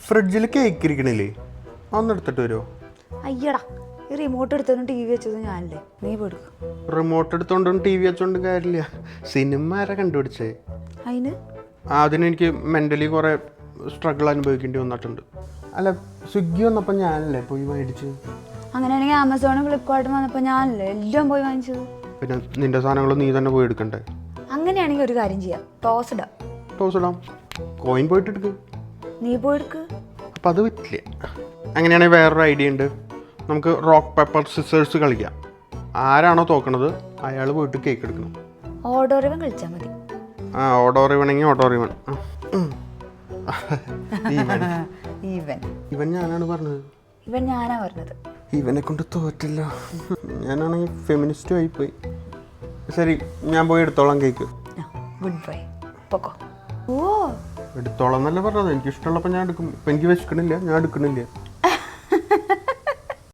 ഫ്രിഡ്ജിൽ കേക്ക് ഇരിക്കണില്ലേ? ഒന്ന് എടുത്തിട്ട് വരുമോ? അയ്യടാ, ഈ റിമോട്ട് എടുത്തോണ്ട് ടി വി വെച്ചത് ഞാനല്ലേ, നീ പോടുക്കും. റിമോട്ട് എടുത്തോണ്ടും ടി വി വെച്ചോണ്ടും കാര്യമില്ല. സിനിമ ആരാ കണ്ടുപിടിച്ചേ? അതിന് അതിനെനിക്ക് മെൻ്റലി കുറേ സ്ട്രഗിൾ അനുഭവിക്കേണ്ടി വന്നിട്ടുണ്ട്. അല്ല, സ്വിഗ്ഗി വന്നപ്പോൾ ഞാനല്ലേ പോയി മേടിച്ച്. അങ്ങനെയാണെങ്കിൽ ആമസോണും ഫ്ലിപ്കാർട്ടും വന്നപ്പോൾ ഞാനല്ലേ എല്ലാം പോയി വാങ്ങിച്ചത്. പിന്നെ നിന്റെ സാധനങ്ങൾ നീ തന്നെ പോയി എടുക്കണ്ടേ? അങ്ങനെയാണെങ്കിൽ ഒരു കാര്യം ചെയ്യാം, ടോസ് ഇടാം. ടോസ് ഇടാം. കോയിൻ പോയിട്ട് എടുക്ക്. നീ പോയെടുക്ക്. അപ്പം അത് പറ്റില്ല. അങ്ങനെയാണെങ്കിൽ വേറൊരു ഐഡിയ ഉണ്ട്. നമുക്ക് റോക്ക് പേപ്പർ സിസേഴ്സ് കളിക്കാം. ആരാണോ തോക്കണത് അയാൾ പോയിട്ട് കേക്ക് എടുക്കണം. ഓഡോറിവൻ കളിച്ചാൽ മതി. ആ, ഓഡോറിവണെങ്കിൽ ഓഡോറിവൻ. ഇവൻ ഞാനാണ് പറഞ്ഞത്. ഇവൻ ഞാനാ പറഞ്ഞത്. ഇവനെ കൊണ്ട് തോറ്റില്ല. ഞാനാണെങ്കിൽ ഫെമിനിസ്റ്റും ആയിപ്പോയി. ശരി, ഞാൻ പോയി എടുത്തോളാം കേക്ക്. ഗുഡ് ബൈ, പൊക്കോ. ഓ, എടുത്തോളാം എന്നല്ലേ പറഞ്ഞത്. എനിക്കിഷ്ടമുള്ളപ്പോൾ ഞാൻ എടുക്കും. ഇപ്പം എനിക്ക് വിശക്കണില്ല, ഞാൻ എടുക്കണില്ല.